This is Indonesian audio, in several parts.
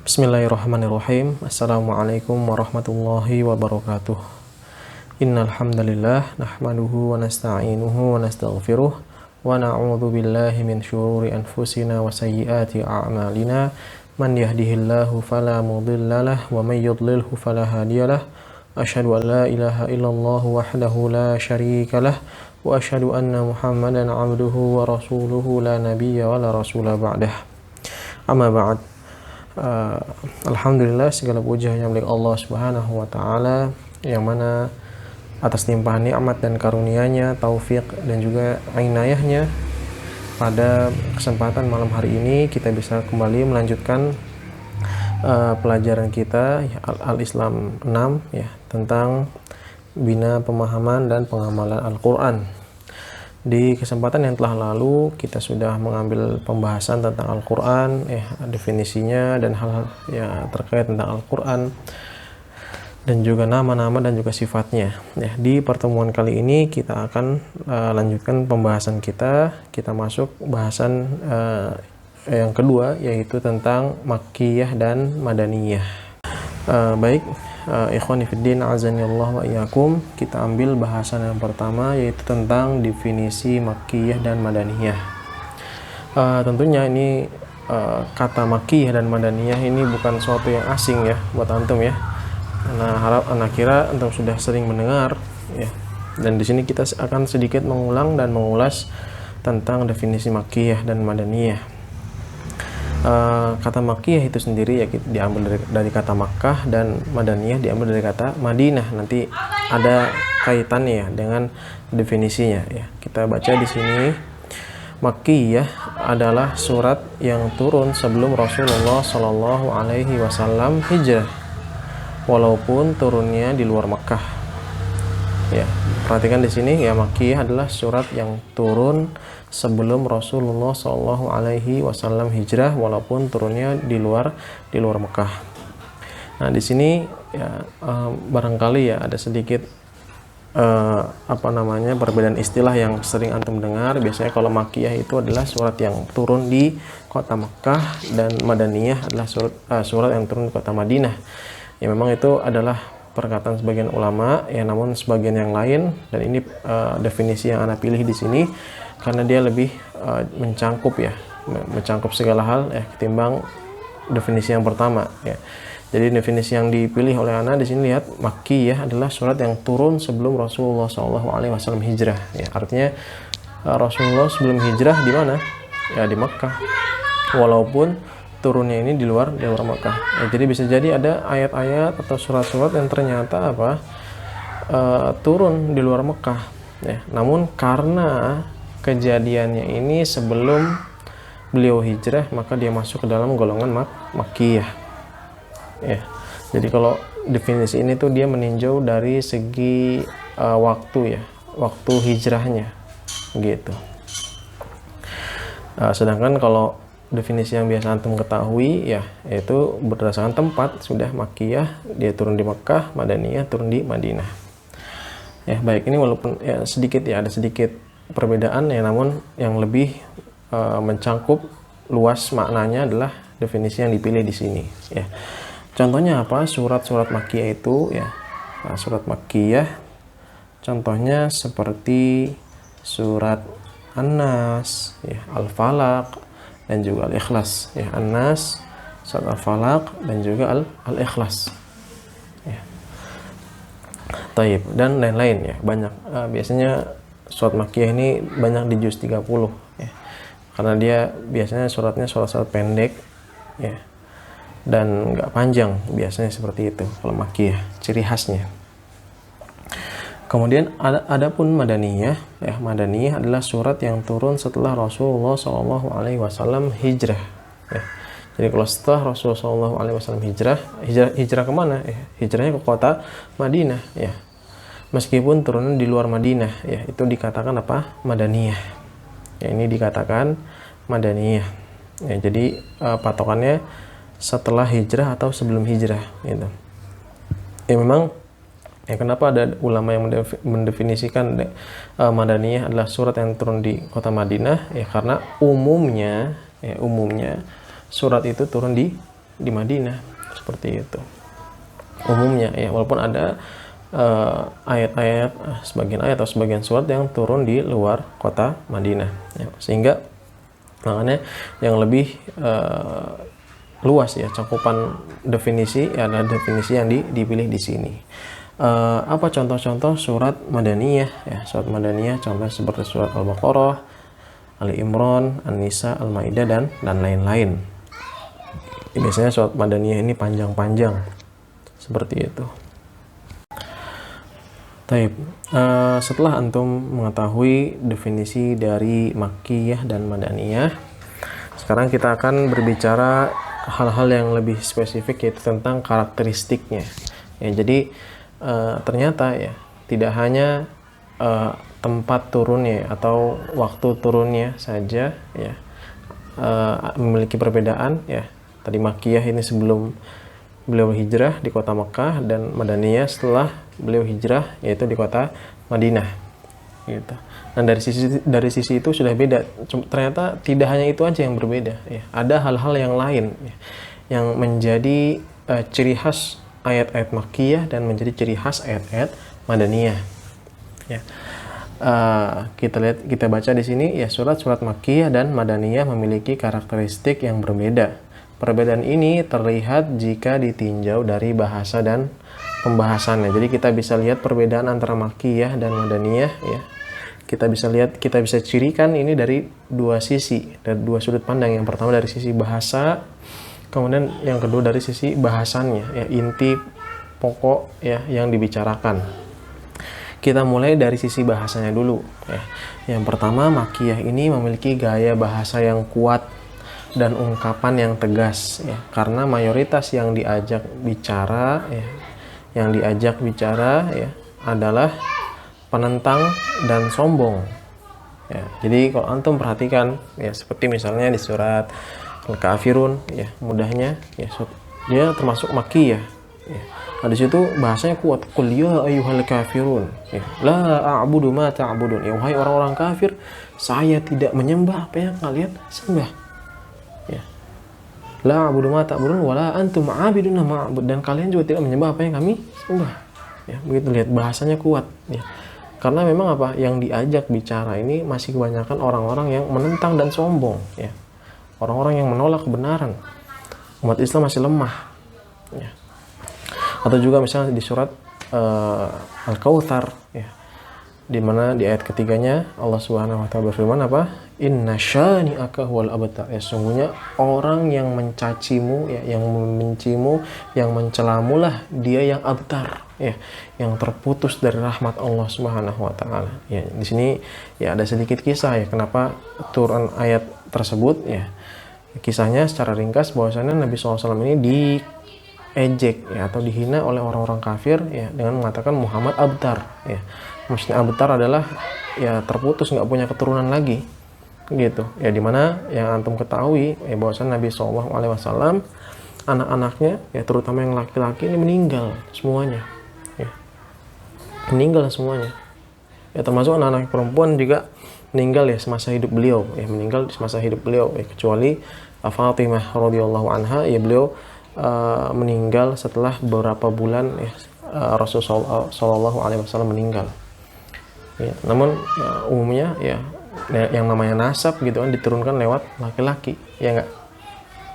Bismillahirrahmanirrahim. Assalamualaikum warahmatullahi wabarakatuh. Innal hamdalillah nahmaduhu wa nasta'inuhu wa nastaghfiruh wa na'udzu billahi min syururi anfusina wa sayyiati a'malina. Man yahdihillahu fala mudhillalah wa may yudlilhu fala hadiyalah. Asyhadu an la ilaha illallah wahdahu la syarikalah wa asyhadu anna Muhammadan 'abduhu wa rasuluhu la nabiyya wa la rasula ba'dah. Amma ba'd. Alhamdulillah, segala puji hanya milik Allah Subhanahu wa taala, yang mana atas limpahan nikmat dan karunia-Nya, taufik dan juga inayahnya, pada kesempatan malam hari ini kita bisa kembali melanjutkan pelajaran kita Al-Islam 6 ya, tentang bina pemahaman dan pengamalan Al-Qur'an. Di kesempatan yang telah lalu kita sudah mengambil pembahasan tentang Al-Qur'an, definisinya dan hal-hal ya terkait tentang Al-Qur'an dan juga nama-nama dan juga sifatnya. Ya, di pertemuan kali ini kita akan lanjutkan pembahasan kita. Kita masuk bahasan yang kedua, yaitu tentang Makkiyah dan Madaniyah. Baik, ikhwani fiddin, azanillah wa iyyakum. Kita ambil bahasan yang pertama, yaitu tentang definisi Makkiyah dan Madaniyah. Tentunya ini kata Makkiyah dan Madaniyah ini bukan suatu yang asing ya buat antum ya. Anak kira antum sudah sering mendengar ya. Dan di sini kita akan sedikit mengulang dan mengulas tentang definisi Makkiyah dan Madaniyah. Kata Makkiyah itu sendiri ya diambil dari kata Makkah, dan Madaniyah diambil dari kata Madinah. Nanti ada kaitannya ya dengan definisinya ya. Kita baca di sini, Makkiyah adalah surat yang turun sebelum Rasulullah Shallallahu Alaihi Wasallam hijrah, walaupun turunnya di luar Makkah. Ya, perhatikan di sini ya, Makkiyah adalah surat yang turun sebelum Rasulullah Shallallahu Alaihi Wasallam hijrah, walaupun turunnya di luar Mekah. Nah, di sini ya barangkali ya ada sedikit perbedaan istilah yang sering antum dengar. Biasanya kalau Makkiyah itu adalah surat yang turun di kota Mekah, dan Madaniyah adalah surat yang turun di kota Madinah. Ya, memang itu adalah perkataan sebagian ulama ya, namun sebagian yang lain, dan ini definisi yang Anda pilih di sini karena dia lebih mencangkup segala hal ya, ketimbang definisi yang pertama ya. Jadi definisi yang dipilih oleh Anda di sini, lihat, Makkiyah adalah surat yang turun sebelum Rasulullah SAW hijrah ya. Artinya Rasulullah sebelum hijrah di mana? Ya, di Makkah, walaupun turunnya ini di luar Makkah ya. Jadi bisa jadi ada ayat-ayat atau surat-surat yang ternyata turun di luar Makkah ya. Namun karena kejadiannya ini sebelum beliau hijrah, maka dia masuk ke dalam golongan Makkiyah ya. Jadi kalau definisi ini tuh dia meninjau dari segi waktu ya, waktu hijrahnya gitu. Sedangkan kalau definisi yang biasa antum ketahui ya, yaitu berdasarkan tempat, sudah Makkiyah dia turun di Makkah, Madaniyah turun di Madinah ya. Baik, ini walaupun ya ada sedikit perbedaan ya, namun yang lebih mencangkup luas maknanya adalah definisi yang dipilih di sini ya. Contohnya apa? Surat-surat Makkiyah itu ya. Nah, surat Makkiyah contohnya seperti surat An-Nas ya, Al-Falaq dan juga Al-Ikhlas ya. An-Nas, surat Al-Falaq dan juga Al-Ikhlas ya. Taib, dan lain-lain ya, banyak. Biasanya surat Makkiyah ini banyak di juz 30 ya, karena dia biasanya surat-surat pendek ya, dan nggak panjang, biasanya seperti itu kalau Makkiyah, ciri khasnya. Kemudian adapun Madaniyah ya, Madaniyah adalah surat yang turun setelah Rasulullah SAW hijrah ya. Jadi kalau setelah Rasulullah SAW hijrah kemana ya? Hijrahnya ke kota Madinah ya. Meskipun turunnya di luar Madinah ya, itu dikatakan apa? Madaniyah ya. Ini dikatakan Madaniyah ya. Jadi patokannya setelah hijrah atau sebelum hijrah gitu ya. Memang ya, kenapa ada ulama yang mendefinisikan Madaniyah adalah surat yang turun di kota Madinah ya, karena umumnya surat itu turun di di Madinah, seperti itu umumnya ya, walaupun ada ayat-ayat, sebagian ayat atau sebagian surat yang turun di luar kota Madinah ya. Sehingga makanya yang lebih luas ya cakupan definisi ya, ada definisi yang dipilih di sini. Apa contoh-contoh surat Madaniyah ya? Surat Madaniyah contoh seperti surat Al-Baqarah, Ali Imran, An-Nisa, Al-Maidah dan lain-lain. Biasanya surat Madaniyah ini panjang-panjang seperti itu. Taib. Setelah antum mengetahui definisi dari Makkiyah dan Madaniyah, sekarang kita akan berbicara hal-hal yang lebih spesifik, yaitu tentang karakteristiknya. Ya, jadi ternyata ya tidak hanya tempat turunnya atau waktu turunnya saja ya memiliki perbedaan ya. Tadi Makkiyah ini sebelum beliau hijrah di kota Mekah, dan Madaniyah setelah beliau hijrah yaitu di kota Madinah gitu. Nah dari sisi itu sudah beda. Ternyata tidak hanya itu aja yang berbeda ya. Ada hal-hal yang lain ya, yang menjadi ciri khas ayat-ayat Makkiyah dan menjadi ciri khas ayat-ayat Madaniyah ya. Kita baca di sini ya, surat-surat Makkiyah dan Madaniyah memiliki karakteristik yang berbeda. Perbedaan ini terlihat jika ditinjau dari bahasa dan pembahasannya. Jadi kita bisa lihat perbedaan antara Makkiyah dan Madaniyah ya. Kita bisa cirikan ini dari dua sisi, dari dua sudut pandang. Yang pertama dari sisi bahasa, kemudian yang kedua dari sisi bahasannya ya, inti pokok ya yang dibicarakan. Kita mulai dari sisi bahasanya dulu ya. Yang pertama, Makkiyah ini memiliki gaya bahasa yang kuat dan ungkapan yang tegas ya, karena mayoritas yang diajak bicara ya adalah penentang dan sombong ya. Jadi kalau antum perhatikan ya, seperti misalnya di surat Al-Kafirun ya, mudahnya ya, dia termasuk Makkiyah ya. Nah, di situ bahasanya kuat. Qul ya ayyuhal kafirun ya, la a'budu ma ta'budun ya, wahai orang-orang kafir, saya tidak menyembah apa yang kalian sembah ya. La a'budu ma ta'budun wala antum 'abiduna ma a'bud, dan kalian juga tidak menyembah apa yang kami sembah ya. Begitu, lihat bahasanya kuat ya, karena memang apa yang diajak bicara ini masih kebanyakan orang-orang yang menentang dan sombong ya, orang-orang yang menolak kebenaran. Umat Islam masih lemah ya. Atau juga misalnya di surat Al-Kautsar ya, di mana di ayat ketiganya Allah Subhanahu wa taala berfirman apa? Inna syani'aka huwal abtar ya, sungguhnya orang yang mencacimu ya, yang membencimu, yang mencelamu lah dia yang abtar ya, yang terputus dari rahmat Allah Subhanahu wa taala. Ya, di sini ya ada sedikit kisah ya kenapa turun ayat tersebut ya. Kisahnya secara ringkas bahwasanya Nabi SAW ini diejek ya, atau dihina oleh orang-orang kafir ya, dengan mengatakan Muhammad abtar ya. Maksudnya abtar adalah ya terputus, nggak punya keturunan lagi gitu ya, dimana yang antum ketahui ya bahwasanya Nabi SAW anak-anaknya ya, terutama yang laki-laki ini meninggal semuanya ya, meninggal semuanya ya, termasuk anak-anak perempuan juga meninggal ya semasa hidup beliau ya, meninggal di semasa hidup beliau ya, kecuali Fatimah radhiyallahu anha ya, beliau meninggal setelah beberapa bulan ya, Rasulullah SAW meninggal ya. Namun ya, umumnya ya yang namanya nasab gitu kan diturunkan lewat laki-laki ya enggak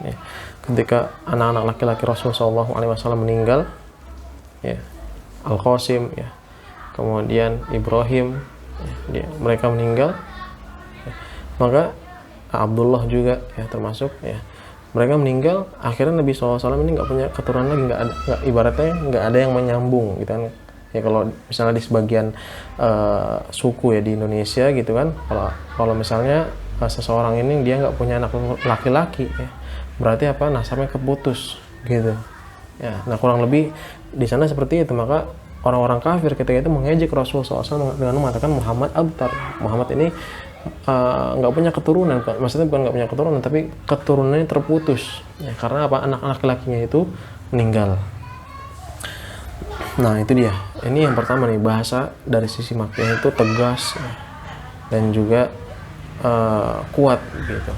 ya. Ketika anak-anak laki-laki Rasulullah SAW meninggal ya, Al-Qasim ya, kemudian Ibrahim ya, mereka meninggal ya. Maka Abdullah juga ya termasuk ya, mereka meninggal. Akhirnya Nabi SAW ini nggak punya keturunan lagi, ibaratnya nggak ada yang menyambung gitu kan ya. Kalau misalnya di sebagian suku ya di Indonesia gitu kan, kalau misalnya seseorang ini dia nggak punya anak laki-laki ya, berarti apa, nasabnya keputus gitu ya. Nah kurang lebih di sana seperti itu. Maka orang-orang kafir ketika itu mengejek Rasulullah SAW dengan mengatakan Muhammad abtar, Muhammad ini nggak punya keturunan. Maksudnya bukan nggak punya keturunan, tapi keturunannya terputus ya, karena apa, anak laki-lakinya itu meninggal. Nah itu dia, ini yang pertama nih, bahasa dari sisi Makkiyah itu tegas ya, dan juga kuat gitu.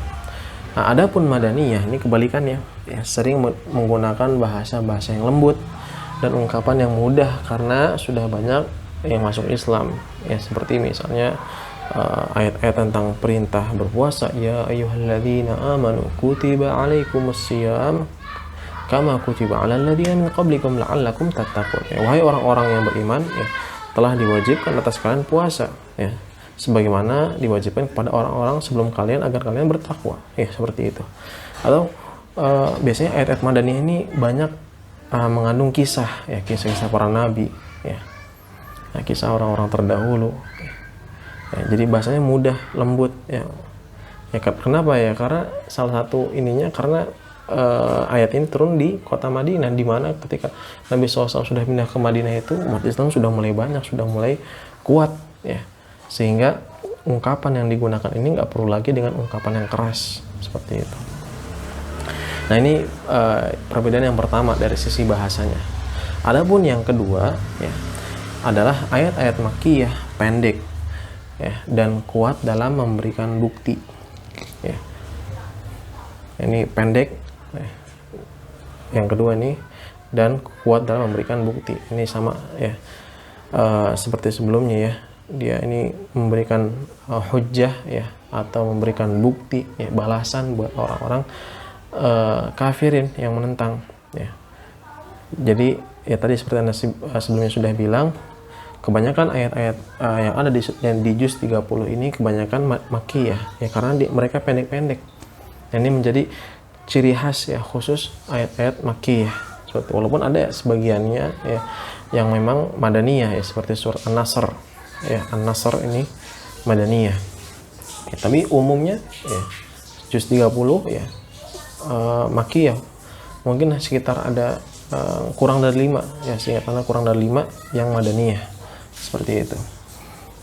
Nah, adapun madaniyah ini kebalikannya, ya, sering menggunakan bahasa-bahasa yang lembut dan ungkapan yang mudah karena sudah banyak yang masuk Islam, ya, seperti misalnya ayat-ayat tentang perintah berpuasa, ya ayyuhalladzina amanu kutiba alaikumusiyam kama kutiba alal ladzina min qablikum la'allakum tattaqun. Ya, wahai orang-orang yang beriman, ya, telah diwajibkan atas kalian puasa, ya, sebagaimana diwajibkan kepada orang-orang sebelum kalian agar kalian bertakwa, ya, seperti itu. Atau biasanya ayat-ayat madaniyah ini banyak mengandung kisah, ya, kisah-kisah para nabi, ya, nah, kisah orang-orang terdahulu, ya, jadi bahasanya mudah, lembut, ya. Ya, kenapa ya? Karena salah satu ininya karena ayat ini turun di kota Madinah, di mana ketika Nabi SAW sudah pindah ke Madinah itu umat Islam sudah mulai banyak, sudah mulai kuat, ya, sehingga ungkapan yang digunakan ini nggak perlu lagi dengan ungkapan yang keras seperti itu. Nah, ini perbedaan yang pertama dari sisi bahasanya. Adapun yang kedua, ya, adalah ayat-ayat Makkiyah pendek, ya, dan kuat dalam memberikan bukti, ya. Ini pendek, ya. Yang kedua ini, dan kuat dalam memberikan bukti. Ini sama, ya, seperti sebelumnya, ya, dia ini memberikan hujjah, ya, atau memberikan bukti, ya, balasan buat orang-orang kafirin yang menentang, ya. Jadi, ya, tadi seperti Anda sebelumnya sudah bilang, kebanyakan ayat-ayat yang ada di juz 30 ini kebanyakan Makkiyah, ya, karena mereka pendek-pendek. Ini menjadi ciri khas, ya, khusus ayat-ayat Makkiyah. Walaupun ada sebagiannya, ya, yang memang madaniyah, ya, seperti surat An-Nasr, ya, An-Nasr ini madaniyah. Ya, tapi umumnya, ya, juz 30, ya, Makkiyah. Mungkin sekitar ada kurang dari 5, ya, seingatnya kurang dari 5 yang madaniyah, seperti itu,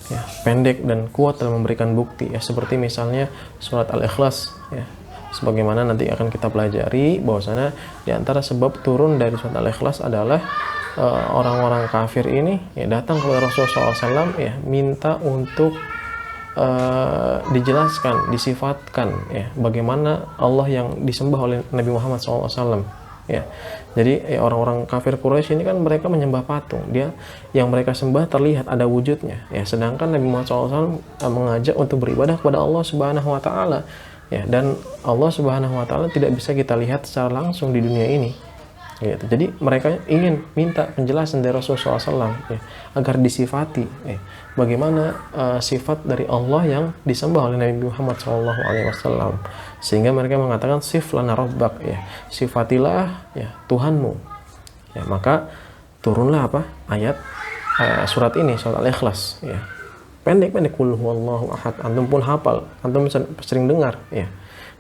ya, pendek dan kuat dalam memberikan bukti, ya, seperti misalnya surat Al-Ikhlas, ya, sebagaimana nanti akan kita pelajari bahwasanya di antara sebab turun dari surat Al-Ikhlas adalah orang-orang kafir ini, ya, datang kepada Rasulullah SAW, ya, minta untuk dijelaskan, disifatkan, ya, bagaimana Allah yang disembah oleh Nabi Muhammad SAW, ya. Jadi, ya, orang-orang kafir Quraisy ini kan mereka menyembah patung, dia yang mereka sembah terlihat ada wujudnya, ya, sedangkan Nabi Muhammad SAW mengajak untuk beribadah kepada Allah Subhanahu Wa Taala, ya, dan Allah Subhanahu Wa Taala tidak bisa kita lihat secara langsung di dunia ini, gitu. Jadi mereka ingin minta penjelasan dari Rasulullah SAW, ya, agar disifati, ya, bagaimana sifat dari Allah yang disembah oleh Nabi Muhammad SAW, sehingga mereka mengatakan sif lana rabbak, ya, sifatilah, ya, Tuhanmu, ya. Maka turunlah apa ayat surat ini, surat Al-Ikhlas, ya, pendek-pendek, qul huwallahu ahad, antum pun hafal, antum sering dengar, ya,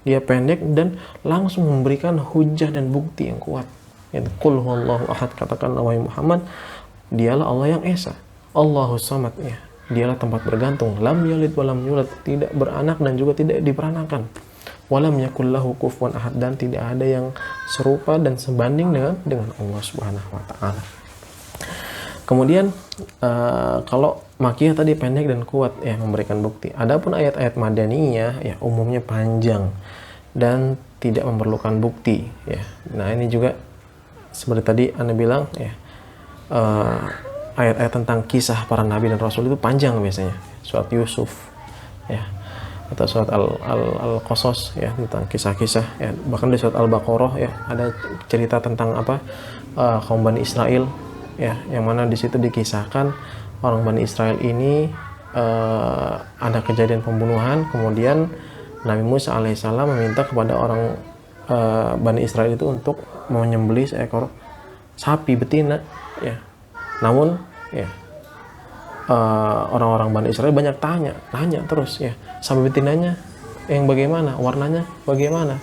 dia pendek dan langsung memberikan hujah dan bukti yang kuat. Qul huwallahu ahad, katakanlah wahai Muhammad, dialah Allah yang esa, Allahus samad, ya, dialah tempat bergantung, lam yalid walam yulad, tidak beranak dan juga tidak diperanakan, walam yakul lahu kufuwan ahad, dan tidak ada yang serupa dan sebanding dengan Allah Subhanahu Wa Taala. Kemudian kalau Makkiyah tadi pendek dan kuat, ya, memberikan bukti. Adapun ayat-ayat madaniyah, ya, umumnya panjang dan tidak memerlukan bukti, ya. Nah, ini juga seperti tadi Anda bilang, ya, ayat-ayat tentang kisah para nabi dan rasul itu panjang biasanya. Surat Yusuf, ya, atau surat Al-Qasas, ya, tentang kisah-kisah, ya. Bahkan di surat Al-Baqarah, ya, ada cerita tentang apa kaum Bani Israel, ya, yang mana di situ dikisahkan orang Bani Israel ini ada kejadian pembunuhan, kemudian Nabi Musa alaihissalam meminta kepada orang Bani Israel itu untuk menyembelih seekor sapi betina, ya. Namun, ya, orang-orang Bani Israel banyak tanya terus, ya, sapi betinanya yang bagaimana, warnanya bagaimana,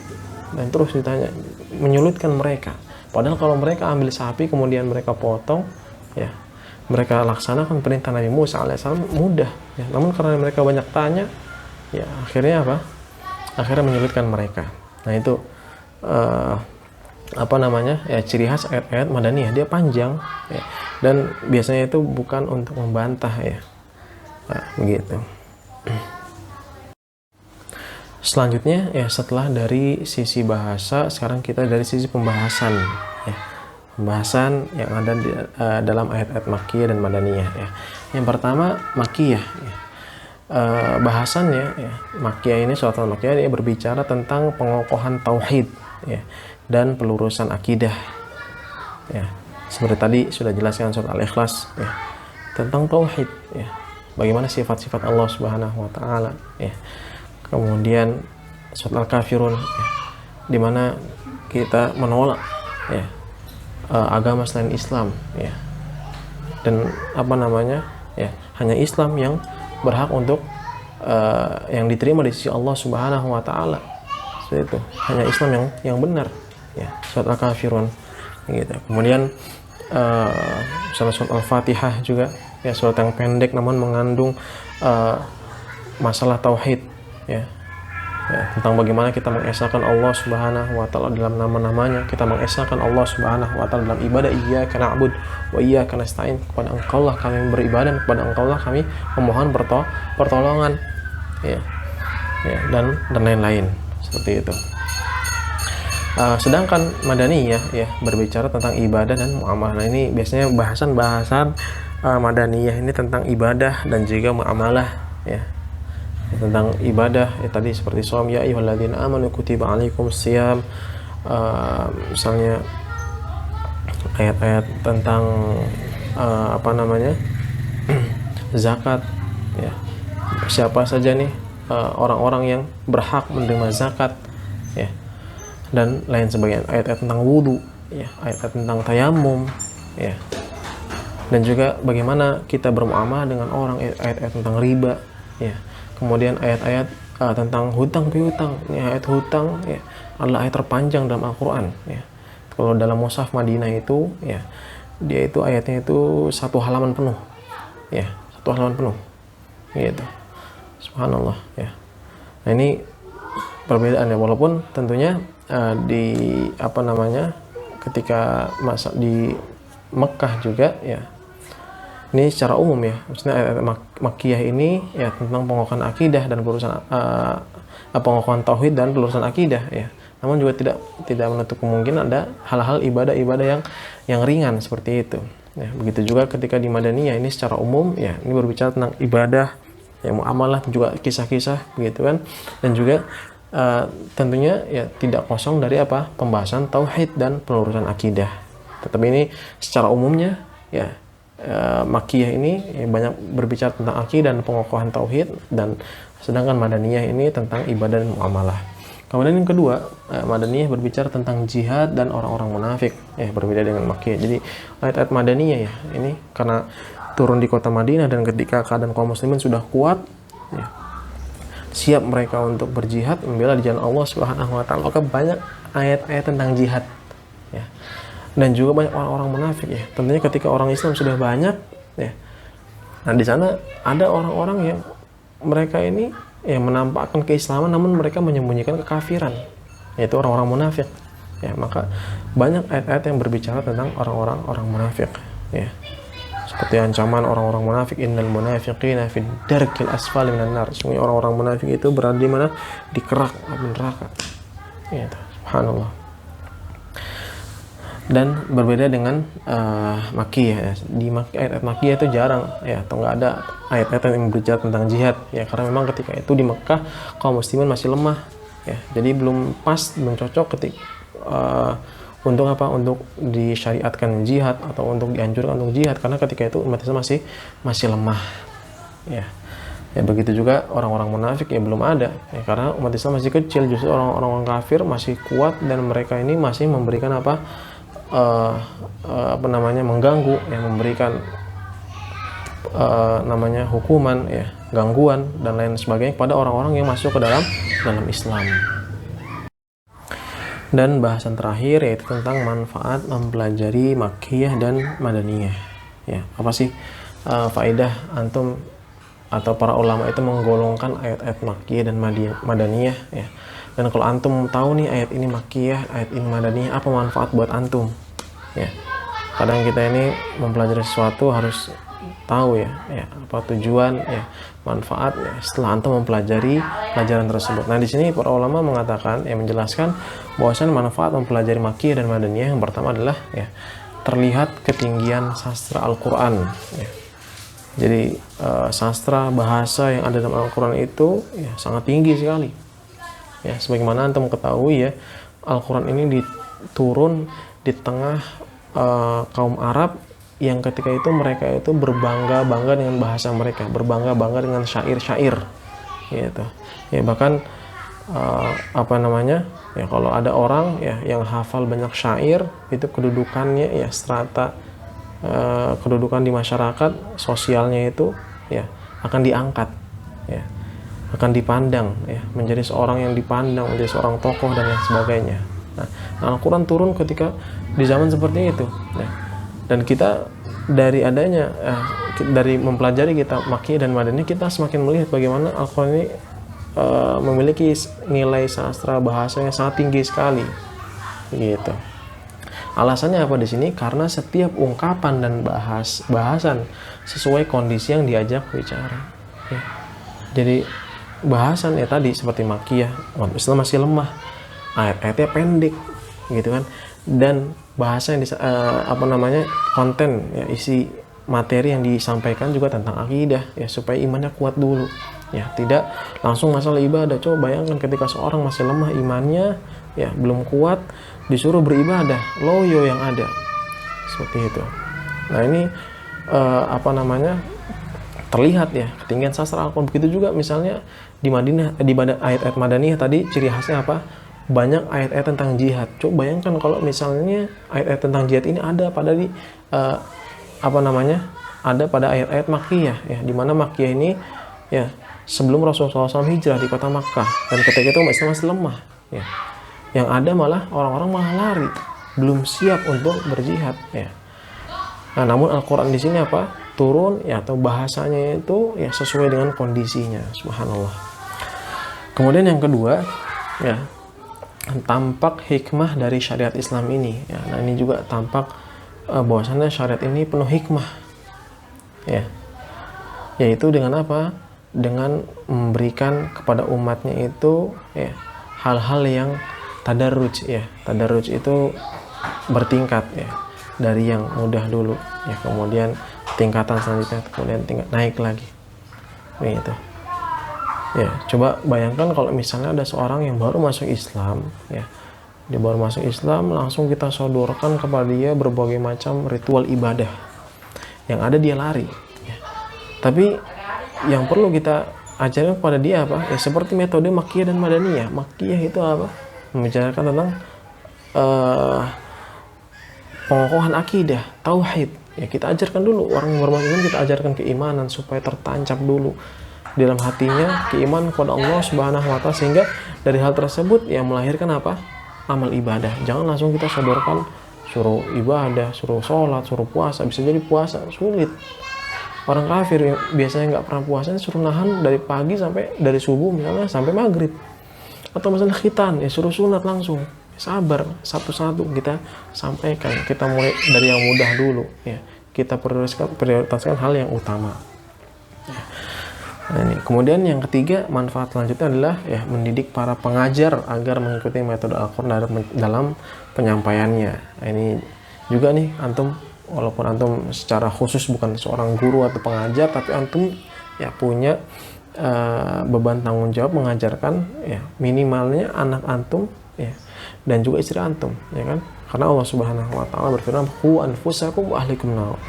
dan terus ditanya, menyulitkan mereka. Padahal kalau mereka ambil sapi kemudian mereka potong, ya, mereka laksanakan perintah Nabi Musa alaihissalam mudah, ya. Namun karena mereka banyak tanya, ya, akhirnya apa? Akhirnya menyulitkan mereka. Nah, itu apa namanya, ya, ciri khas ayat-ayat madaniyah, dia panjang, ya, dan biasanya itu bukan untuk membantah, ya. Nah, begitu. Selanjutnya ya, setelah dari sisi bahasa, sekarang kita dari sisi pembahasan ya. Pembahasan yang ada di, dalam ayat-ayat Makkiyah dan Madaniyah ya. Yang pertama Makkiyah ya. Bahasannya ya, Makkiyah ini, surat Al-Makkiyah, dia berbicara tentang pengokohan tauhid ya, dan pelurusan akidah ya. Seperti tadi sudah jelaskan surat Al-Ikhlas ya, tentang tauhid ya. Bagaimana sifat-sifat Allah Subhanahu wa taala ya. Kemudian surat Al-Kafirun ya, di mana kita menolak ya, agama selain Islam ya, dan apa namanya ya, hanya Islam yang berhak untuk yang diterima di sisi Allah Subhanahu wa taala. Seperti itu, hanya Islam yang benar ya, surat Al-Kafirun gitu. Kemudian surat Al-Fatihah juga ya, surat yang pendek namun mengandung masalah tauhid ya, tentang bagaimana kita mengesahkan Allah Subhanahu wa taala dalam nama-namanya, kita mengesahkan Allah Subhanahu wa taala dalam ibadah, iyyaka na'budu wa iyyaka nasta'in, kepada Engkau lah kami beribadah, kepada Engkau lah kami memohon pertolongan ya, dan lain-lain seperti itu. Sedangkan Madaniyah ya, berbicara tentang ibadah dan muamalah. Nah, ini biasanya bahasan Madaniyah ini tentang ibadah dan juga muamalah ya, tentang ibadah ya, tadi seperti shaum, ya ayyuhalladzina amanu kutiba alaikumusiyam, misalnya ayat-ayat tentang apa namanya zakat ya, siapa saja nih orang-orang yang berhak menerima zakat ya, dan lain sebagainya. Ayat-ayat tentang wudu ya, ayat-ayat tentang tayamum ya, dan juga bagaimana kita bermuamalah dengan orang, ayat-ayat tentang riba ya. Kemudian ayat-ayat tentang hutang piutang. Ayat hutang ya, adalah ayat terpanjang dalam Al-Quran ya. Kalau dalam Mushaf Madinah itu ya, dia itu ayatnya itu 1 halaman penuh ya, 1 halaman penuh gitu. Subhanallah ya. Nah, ini perbedaan ya, walaupun tentunya di apa namanya, ketika masa di Mekah juga ya, ini secara umum ya, maksudnya ayat Makkiyah ini ya tentang pengokohan akidah dan pelurusan pengokohan tauhid dan pelurusan akidah ya. Namun juga tidak menutup kemungkinan ada hal-hal ibadah-ibadah yang ringan seperti itu. Ya, begitu juga ketika di Madaniyah ini secara umum ya, ini berbicara tentang ibadah, ya muamalah, juga kisah-kisah begitu kan, dan juga tentunya ya tidak kosong dari apa, pembahasan tauhid dan pelurusan akidah. Tetapi ini secara umumnya ya, Makkiyah ini ya, banyak berbicara tentang akidah dan pengokohan tauhid, dan sedangkan Madaniyah ini tentang ibadah dan muamalah. Kemudian yang kedua, Madaniyah berbicara tentang jihad dan orang-orang munafik ya, berbeda dengan Makkiyah. Jadi ayat-ayat Madaniyah ya, ini karena turun di kota Madinah, dan ketika keadaan kaum muslimin sudah kuat ya, siap mereka untuk berjihad membela di jalan Allah Subhanahu wa taala, maka banyak ayat-ayat tentang jihad ya. Dan juga banyak orang-orang munafik ya. Tentunya ketika orang Islam sudah banyak ya, nah di sana ada orang-orang yang mereka ini ya menampakkan keislaman namun mereka menyembunyikan kekafiran, yaitu orang-orang munafik ya. Maka banyak ayat-ayat yang berbicara tentang orang munafik ya, seperti ancaman orang-orang munafik, innal munafiqina fid darkil asfali minan nar. Sungguh orang-orang munafik itu berada di mana? Di kerak api neraka ya. Subhanallah. Dan berbeda dengan Makkiyah ya. Di ayat-ayat Makkiyah itu jarang ya, atau nggak ada ayat-ayat yang berbicara tentang jihad ya, karena memang ketika itu di Mekah kaum muslimin masih lemah ya, jadi belum pas, belum cocok untuk apa, untuk disyariatkan jihad atau untuk dianjurkan untuk jihad, karena ketika itu umat Islam masih lemah ya. Ya begitu juga orang-orang munafik ya belum ada ya, karena umat Islam masih kecil, justru orang-orang kafir masih kuat, dan mereka ini masih memberikan apa namanya, mengganggu ya, memberikan namanya hukuman ya, gangguan dan lain sebagainya kepada orang-orang yang masuk ke dalam Islam. Dan bahasan terakhir yaitu tentang manfaat mempelajari Makkiyah dan Madaniyah ya. Apa sih faedah antum atau para ulama itu menggolongkan ayat-ayat Makkiyah dan Madaniyah ya. Dan kalau antum tahu nih ayat ini Makkiyah, ayat ini Madaniyah, apa manfaat buat antum ya. Kadang kita ini mempelajari sesuatu harus tahu ya apa tujuan manfaat setelah antum mempelajari pelajaran tersebut. Nah, di sini para ulama mengatakan menjelaskan bahwasanya manfaat mempelajari Makkiyah dan Madaniyah yang pertama adalah terlihat ketinggian sastra Al-Qur'an Jadi sastra bahasa yang ada dalam Al-Qur'an itu sangat tinggi sekali. Sebagaimana antum ketahui Al-Qur'an ini diturun di tengah kaum Arab yang ketika itu mereka itu berbangga-bangga dengan bahasa mereka, berbangga-bangga dengan syair-syair gitu. Bahkan kalau ada orang yang hafal banyak syair, itu kedudukannya strata kedudukan di masyarakat sosialnya itu akan diangkat, akan dipandang menjadi seorang yang dipandang, menjadi seorang tokoh dan lain sebagainya. Nah, Al-Quran turun ketika di zaman seperti itu, dan kita dari adanya dari mempelajari kitab Makkiyah dan Madaniyah, kita semakin melihat bagaimana Al-Quran ini memiliki nilai sastra bahasa yang sangat tinggi sekali gitu. Alasannya apa di sini? Karena setiap ungkapan dan bahasan sesuai kondisi yang diajak bicara. Jadi bahasan tadi seperti Makkiyah, umat Islam masih lemah, ayat-ayatnya pendek, gitu kan? Dan bahasa yang konten isi materi yang disampaikan juga tentang akidah, supaya imannya kuat dulu. Tidak langsung masalah ibadah. Coba bayangkan ketika seorang masih lemah imannya, belum kuat, disuruh beribadah, loyo yang ada seperti itu. Nah, ini terlihat ketinggian sastra Al-Quran. Begitu juga misalnya di Madinah, di ayat-ayat Madaniyah tadi ciri khasnya apa? Banyak ayat-ayat tentang jihad. Coba bayangkan kalau misalnya ayat-ayat tentang jihad ini ada pada ada pada ayat-ayat Makkiyah, di mana Makkiyah ini sebelum Rasulullah SAW hijrah di kota Makkah, dan ketika itu Islam masih lemah, yang ada malah orang-orang malah lari, belum siap untuk berjihad. Nah, namun Al-Quran di sini turun atau bahasanya itu sesuai dengan kondisinya. Subhanallah. Kemudian yang kedua tampak hikmah dari syariat Islam ini. Nah, ini juga tampak bahwasannya syariat ini penuh hikmah. Yaitu dengan apa? Dengan memberikan kepada umatnya itu hal-hal yang tadarruj. Tadarruj itu bertingkat dari yang mudah dulu, kemudian tingkatan selanjutnya, kemudian naik lagi. Gitu. Coba bayangkan kalau misalnya ada seorang yang baru masuk Islam, dia baru masuk Islam, langsung kita sodorkan kepada dia berbagai macam ritual ibadah. Yang ada dia lari. Tapi yang perlu kita ajarkan kepada dia seperti metode Makkiyah dan Madaniyah. Makkiyah itu membicarakan tentang pengokohan akidah, tauhid. Kita ajarkan dulu orang yang bermasuk Islam, kita ajarkan keimanan supaya tertancap dulu di dalam hatinya keimanan kepada Allah Subhanahu wa Ta'ala, sehingga dari hal tersebut melahirkan amal ibadah. Jangan langsung kita sodorkan suruh ibadah, suruh sholat, suruh puasa. Bisa jadi puasa sulit. Orang kafir yang biasanya nggak pernah puasa suruh nahan dari pagi sampai dari subuh misalnya sampai maghrib. Atau misalnya khitan, suruh sunat langsung. Sabar, satu-satu kita sampaikan. Kita mulai dari yang mudah dulu. Kita prioritaskan hal yang utama. Nah, ini. Kemudian yang ketiga, manfaat selanjutnya adalah mendidik para pengajar agar mengikuti metode Al-Quran dalam penyampaiannya. Nah, ini juga nih antum, walaupun antum secara khusus bukan seorang guru atau pengajar, tapi antum punya beban tanggung jawab mengajarkan minimalnya anak antum dan juga istri antum, kan? Karena Allah Subhanahu wa Ta'ala berfirman, "Qu anfusakum wa ahlikum nar."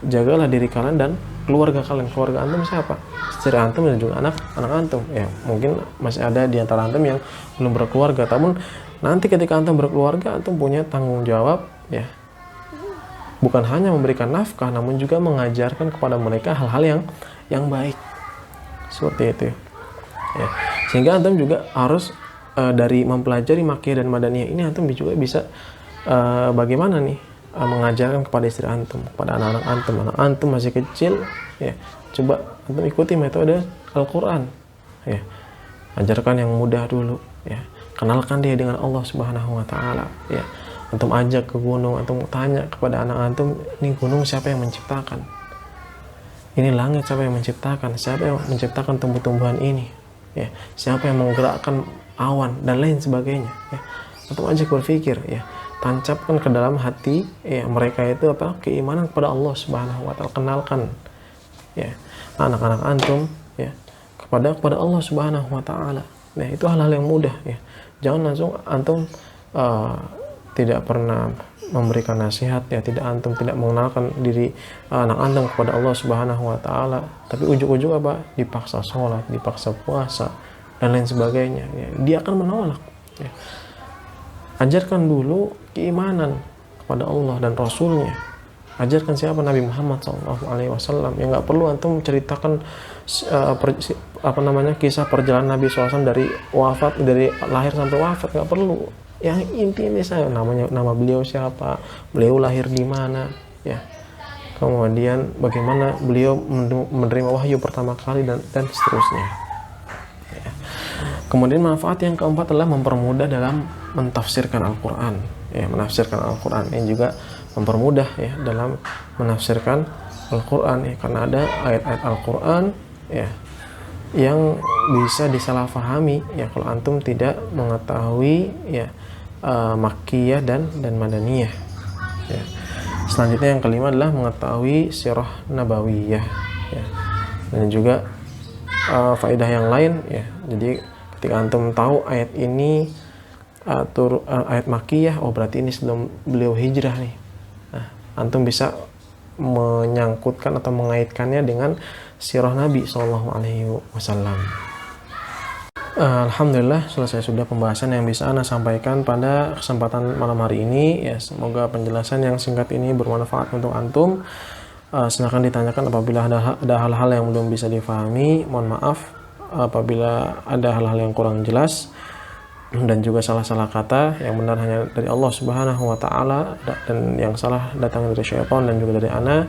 Jagalah diri kalian dan keluarga kalian. Keluarga antum siapa? Istri antum dan juga anak antum. Mungkin masih ada di antara antum yang belum berkeluarga, namun nanti ketika antum berkeluarga, antum punya tanggung jawab bukan hanya memberikan nafkah, namun juga mengajarkan kepada mereka hal-hal yang baik. Seperti itu. Sehingga antum juga harus dari mempelajari Makkiyah dan Madaniyah ini, antum juga bisa bagaimana nih mengajarkan kepada istri antum, kepada anak-anak antum. Anak antum masih kecil, coba antum ikuti metode Al-Quran. Ajarkan yang mudah dulu. Kenalkan dia dengan Allah Subhanahu wa Ta'ala. Antum ajak ke gunung, antum tanya kepada anak antum, ini gunung siapa yang menciptakan? Ini langit siapa yang menciptakan? Siapa yang menciptakan tumbuh-tumbuhan ini? Ya, siapa yang menggerakkan awan dan lain sebagainya? Ya, atau ajak berpikir, ya, tancapkan ke dalam hati ya mereka itu apa? Keimanan kepada Allah Subhanahu wa taala. Kenalkan ya anak-anak antum ya kepada Allah Subhanahu wa taala. Nah, itu hal-hal yang mudah ya. Jangan langsung antum tidak pernah memberikan nasihat ya, tidak mengenalkan diri anak antum kepada Allah Subhanahu wa taala, tapi ujuk-ujuk apa? Dipaksa sholat, dipaksa puasa dan lain sebagainya ya. Dia akan menolak ya. Ajarkan dulu keimanan kepada Allah dan Rasulnya. Ajarkan siapa Nabi Muhammad SAW. Ya nggak perlu antum menceritakan kisah perjalanan Nabi SAW dari lahir sampai wafat, nggak perlu. Yang intinya saya nama beliau siapa, beliau lahir di mana, ya. Kemudian bagaimana beliau menerima wahyu pertama kali dan seterusnya. Ya. Kemudian manfaat yang keempat adalah mempermudah dalam mentafsirkan Al-Quran. Ya, menafsirkan Al-Quran ini juga mempermudah ya dalam menafsirkan Al-Quran ya, karena ada ayat-ayat Al-Quran ya yang bisa disalahfahami ya kalau antum tidak mengetahui ya Makkiyah dan Madaniyah ya. Selanjutnya yang kelima adalah mengetahui sirah nabawiyah ya. Dan juga faedah yang lain ya. Jadi ketika antum tahu ayat ini ayat Makkiyah, oh berarti ini sebelum beliau hijrah nih. Nah, antum bisa menyangkutkan atau mengaitkannya dengan sirah Nabi SAW. Alhamdulillah selesai sudah pembahasan yang bisa Ana sampaikan pada kesempatan malam hari ini ya. Semoga penjelasan yang singkat ini bermanfaat untuk antum. Silakan ditanyakan apabila ada hal-hal yang belum bisa difahami. Mohon maaf apabila ada hal-hal yang kurang jelas dan juga salah-salah kata. Yang benar hanya dari Allah Subhanahu wa taala dan yang salah datang dari syaitan dan juga dari ana.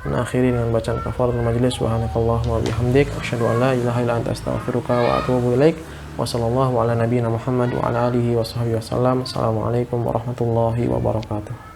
Akhiri dengan bacaan kafaratul majlis. Subhanakallahumma wa bihamdik asyhadu an la ilaha illa anta astaghfiruka wa atubu ilaik. Wa sallallahu ala nabiyyina Muhammad wa ala alihi wa sahbihi wasallam. Assalamualaikum warahmatullahi wabarakatuh.